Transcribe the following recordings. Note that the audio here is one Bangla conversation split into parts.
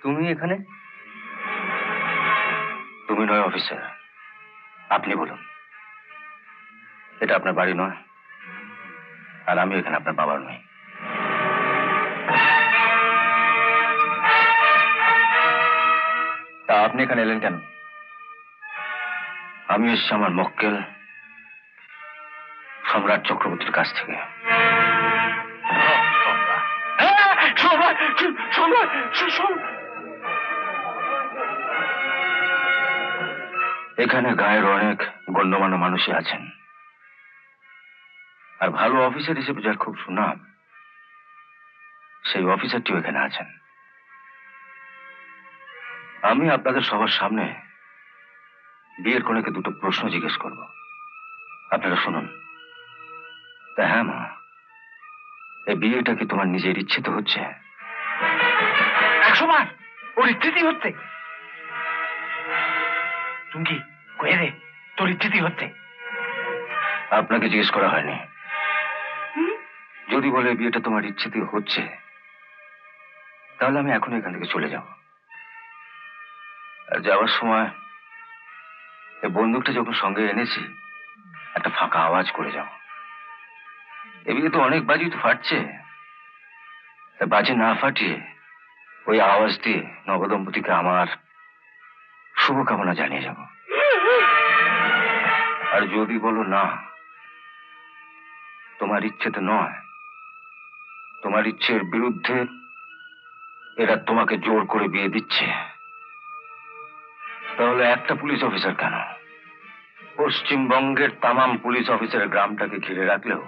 তুমি এখানে? তুমি নয় অফিসার, আপনি বলুন। এটা আপনার বাড়ি নয়, আর আমি এখানে আপনার বাবার নই। তা আপনি এখানে এলেন কেন? আমি এসেছি আমার মক্কেল সম্রাট চক্রবর্তীর কাছ থেকে। এখানে গায়ের অনেক গণ্যমান্য মানুষই আছেন, আর ভালো অফিসার হিসেবে যার খুব সুনাম, সেই অফিসারটিও এখানে আছেন। আমি আপনাদের সবার সামনে বিয়ের কনেকে দুটো প্রশ্ন জিজ্ঞেস করব, আপনারা শুনুন। তা হ্যাঁ মা, এই বিয়েটা কি তোমার নিজের ইচ্ছেতে হচ্ছে? 100 বার ওর ইচ্ছেতেই হচ্ছে। তুমি কি কয়ে দে তোর ইচ্ছেতেই হচ্ছে? আপনাকে জিজ্ঞেস করা হয়নি। যদি বলে বিয়েটা তোমার ইচ্ছেতেই হচ্ছে, তাহলে আমি এখন এখান থেকে চলে যাব। আর যাওয়ার সময় এই বন্দুকটা যখন সঙ্গে এনেছি, একটা ফাঁকা আওয়াজ করে যাও। এ বিয়ে তো অনেক বাজি তো ফাটছে, বাজি না ফাটিয়ে ওই আওয়াজ দিয়ে নবদম্পতিকে আমার শুভকামনা জানিয়ে যাব। আর যদি বলো না, তোমার ইচ্ছেতে নয়, তোমার ইচ্ছের বিরুদ্ধে এরা তোমাকে জোর করে বিয়ে দিচ্ছে, তাহলে একটা পুলিশ অফিসার কেন, পশ্চিমবঙ্গের তামাম পুলিশ অফিসারের গ্রামটাকে ঘিরে রাখলেও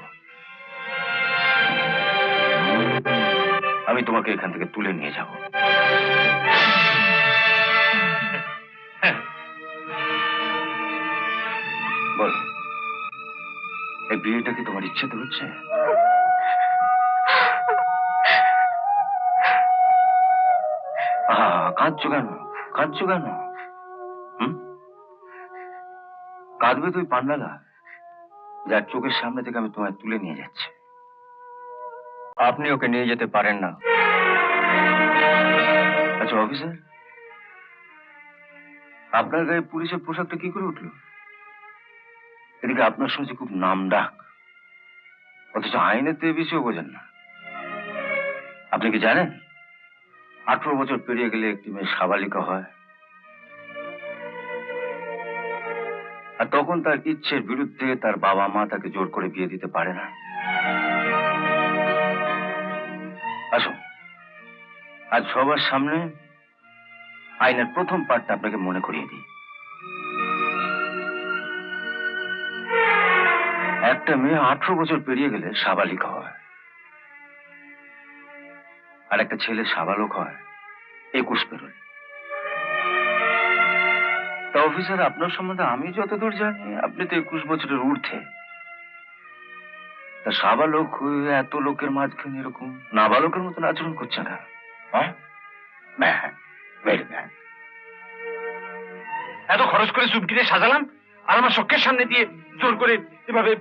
আমি তোমাকে এখান থেকে তুলে নিয়ে যাব। বল, এই বিয়েটা কি তোমার ইচ্ছেতে হচ্ছে? কাঁদছো কেন? কাঁদছো কেন? কাঁদবে তুই পান্ডালা, যার চোখের সামনে থেকে আমি তোমায় তুলে নিয়ে যাচ্ছি। আপনি ওকে নিয়ে যেতে পারেন না। আচ্ছা অফিসার, আপনার গায়ে পুলিশের পোশাকটা কি করে উঠলো? এদিকে আপনার শুনছি খুব নাম ডাক, অথচ আইনের তো এ বিষয়ে বোঝেন না। আপনি কি জানেন 18 বছর পেরিয়ে গেলে একটি মেয়ে সাবালিকা হয়, আর তখন তার ইচ্ছের বিরুদ্ধে তার বাবা মা তাকে জোর করে বিয়ে দিতে পারে না। আসুন, আজ সবার সামনে আইনের প্রথম পার্টটা আপনাকে মনে করিয়ে দিই। একটা মেয়ে 18 বছর পেরিয়ে গেলে সাবালিকা হয়, আর একটা ছেলে সাবালক হয় 21 পেরোলে। তা অফিসার, আপনার সম্বন্ধে আমি যতদূর জানি আপনি তো 21 বছরের ঊর্ধ্বে। তা সাবালক হয়ে এত লোকের মাঝখানে এরকম নাবালকের মতন আচরণ করছে না? এত খরচ করে চুমকিতে সাজালাম, আর আমার চোখের সামনে দিয়ে জোর করে এভাবে?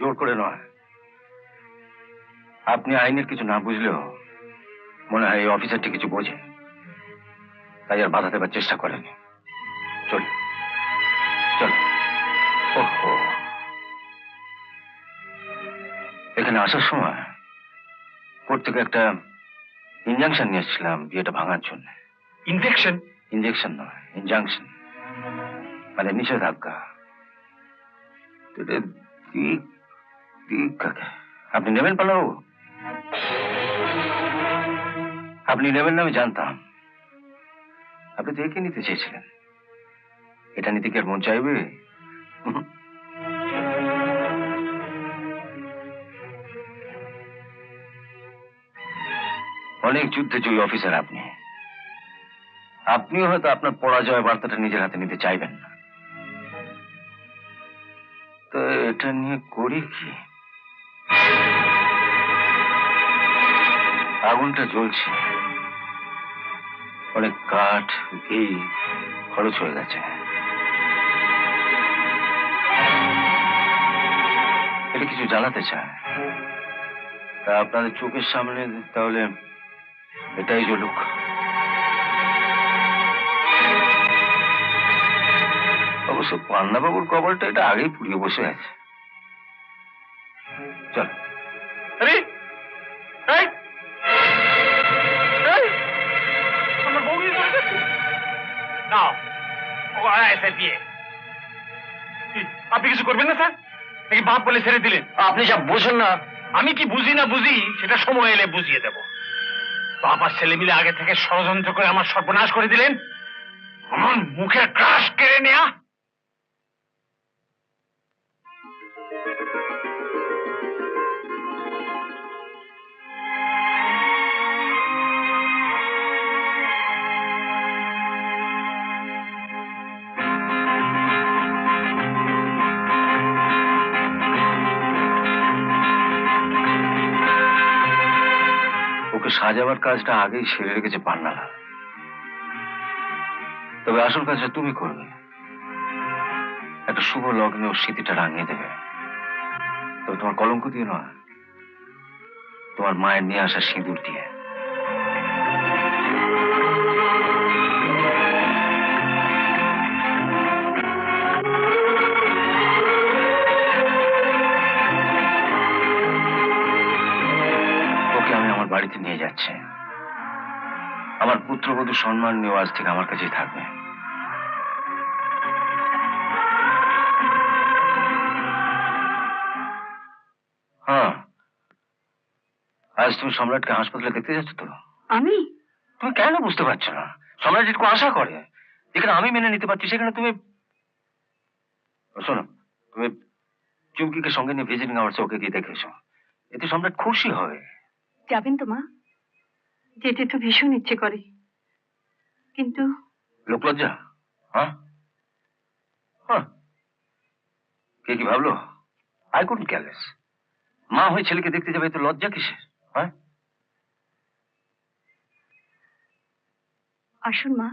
জোর করে নয়, আপনি আইনের কিছু না বুঝলেও মনে হয় এই অফিসারটি কিছু বোঝে, তাই আর বাধা দেবার চেষ্টা করেনি। চল চল। ওহো, এখানে আসার সময় কোর্ট থেকে একটা ইনজাংশন নিয়ে এসেছিলাম বিয়েটা ভাঙার জন্য। ইনফেকশন? ইনজেকশন নয়, ইনজাংশন, মানে নিষেধাজ্ঞা। আপনি নেবেন পালাবো? আপনি নেবেন না আমি জানতাম। আপনি তো একে নিতে চেয়েছিলেন, এটা নিতে কি আর মন চাইবে? অনেক যুদ্ধে জয়ী অফিসার আপনি, আপনিও হয়তো আপনার পরাজয় বার্তাটা নিজের হাতে নিতে চাইবেন না। তো এটা নিয়ে করি কি? আগুনটা জ্বলছে, অনেক কাঠ ঘি খরচ হয়ে গেছে। এটা কিছু জ্বালাতে চায়, তা আপনাদের চোখের সামনে তাহলে এটাই জ্বলুক। অবশ্য পান্নাবাবুর কবরটা এটা আগেই পুড়িয়ে বসে আছে। চল। আরে এই, এই, আমার বউ নিয়ে চলে যাচ্ছে। নাও, ও এসে দিয়ে। কি, আপনি কিছু করবেন না স্যার? নাকি বাপ বলে ছেড়ে দিলেন? আপনি যা বোঝেন না। আমি কি বুঝি না বুঝি সেটা সময় এলে বুঝিয়ে দেব। বাপ আর ছেলে মিলে আগে থেকে ষড়যন্ত্র করে আমার সর্বনাশ করে দিলেন। আমার মুখের ক্রাশ কেড়ে নেয়া। ওকে সাজাবার কাজটা আগেই সেরে রেখেছে পান্নালা। তবে আসল কাজটা তুমি করবে। একটা শুভ লগ্নে ওর স্মৃতিটা রাঙিয়ে দেবে। তবে তোমার কলঙ্ক দিয়ে নয়, তোমার মায়ের নিয়ে আসা সিঁদুর দিয়ে। ওকে আমি আমার বাড়িতে নিয়ে যাচ্ছি। আমার পুত্রবধূ সম্মান নিয়ে আজ থেকে আমার কাছেই থাকবে। হ্যাঁ, আজ তুমি সম্রাটকে হাসপাতালে দেখতে যাচ্ছ তো? আমি? তুমি কেন বুঝতে পারছো না? সম্রাট যেটুকু আশা করে, যেখানে আমি মেনে নিতে পারছি, সেখানে তুমি শোনো, তুমি চুমকিকে সঙ্গে নিয়ে ভিজিটিং আওয়ার্সে ওকে গিয়ে দেখে এসো। এতে সম্রাট খুশি হবে। যাবেন তো মা? যেতে তো ভীষণ ইচ্ছে করে, কিন্তু লোকলজ্জা? হ্যাঁ হ্যাঁ, কে কি ভাবলো? I couldn't careless. মা হয়ে ছেলেকে দেখতে যাবে, তো লজ্জা কিসের? হ্যাঁ, আসুন মা।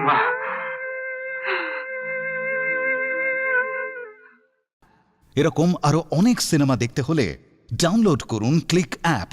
মা। এরকম আরো অনেক সিনেমা দেখতে হলে ডাউনলোড করুন ক্লিক অ্যাপ।